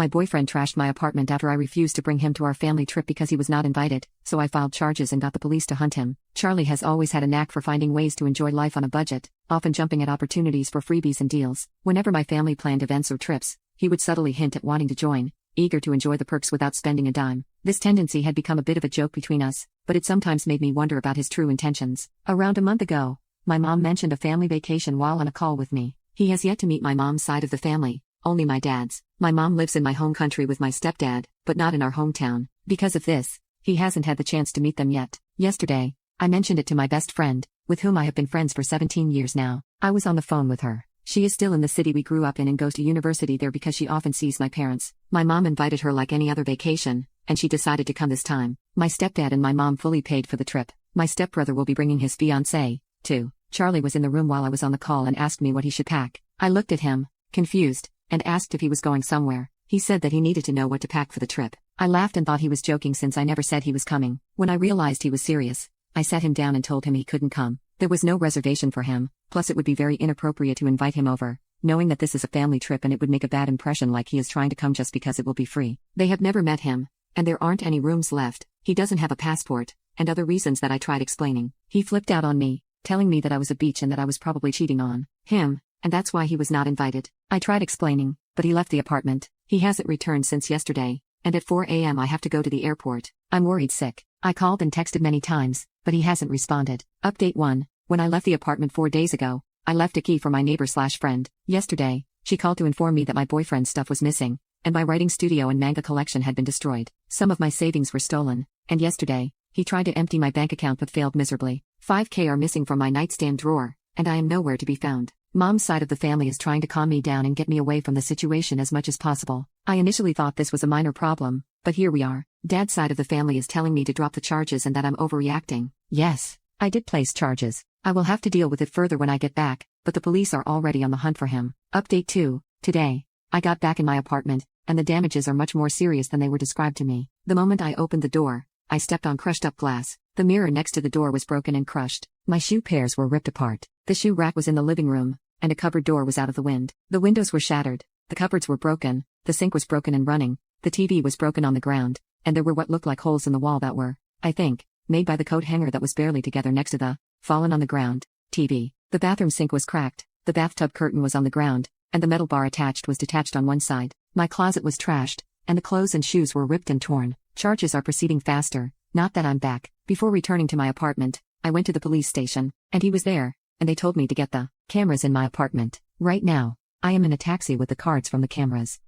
My boyfriend trashed my apartment after I refused to bring him to our family trip because he was not invited, so I filed charges and got the police to hunt him. Charlie has always had a knack for finding ways to enjoy life on a budget, often jumping at opportunities for freebies and deals. Whenever my family planned events or trips, he would subtly hint at wanting to join, eager to enjoy the perks without spending a dime. This tendency had become a bit of a joke between us, but it sometimes made me wonder about his true intentions. Around a month ago, my mom mentioned a family vacation while on a call with me. He has yet to meet my mom's side of the family, only my dad's. My mom lives in my home country with my stepdad, but not in our hometown. Because of this, he hasn't had the chance to meet them yet. Yesterday, I mentioned it to my best friend, with whom I have been friends for 17 years now. I was on the phone with her. She is still in the city we grew up in and goes to university there because she often sees my parents. My mom invited her like any other vacation, and she decided to come this time. My stepdad and my mom fully paid for the trip. My stepbrother will be bringing his fiancée, too. Charlie was in the room while I was on the call and asked me what he should pack. I looked at him, confused, and asked if he was going somewhere. He said that he needed to know what to pack for the trip. I laughed and thought he was joking since I never said he was coming. When I realized he was serious, I sat him down and told him he couldn't come. There was no reservation for him, plus it would be very inappropriate to invite him over, knowing that this is a family trip and it would make a bad impression like he is trying to come just because it will be free. They have never met him, and there aren't any rooms left, he doesn't have a passport, and other reasons that I tried explaining. He flipped out on me, telling me that I was a bitch and that I was probably cheating on him, and that's why he was not invited. I tried explaining, but he left the apartment. He hasn't returned since yesterday, and at 4 a.m. I have to go to the airport. I'm worried sick. I called and texted many times, but he hasn't responded. Update 1. When I left the apartment 4 days ago, I left a key for my neighbor/friend. Yesterday, she called to inform me that my boyfriend's stuff was missing, and my writing studio and manga collection had been destroyed. Some of my savings were stolen, and yesterday, he tried to empty my bank account but failed miserably. $5K are missing from my nightstand drawer, and I am nowhere to be found. Mom's side of the family is trying to calm me down and get me away from the situation as much as possible. I initially thought this was a minor problem, but here we are. Dad's side of the family is telling me to drop the charges and that I'm overreacting. Yes, I did place charges. I will have to deal with it further when I get back, but the police are already on the hunt for him. Update 2. Today, I got back in my apartment, and the damages are much more serious than they were described to me. The moment I opened the door, I stepped on crushed up glass. The mirror next to the door was broken and crushed. My shoe pairs were ripped apart. The shoe rack was in the living room, and a cupboard door was out of the wind. The windows were shattered. The cupboards were broken. The sink was broken and running. The TV was broken on the ground, and there were what looked like holes in the wall that were, I think, made by the coat hanger that was barely together next to the fallen on the ground TV. The bathroom sink was cracked. The bathtub curtain was on the ground, and the metal bar attached was detached on one side. My closet was trashed, and the clothes and shoes were ripped and torn. Charges are proceeding faster. Not that I'm back. Before returning to my apartment, I went to the police station, and he was there, and they told me to get the cameras in my apartment. Right now, I am in a taxi with the cards from the cameras.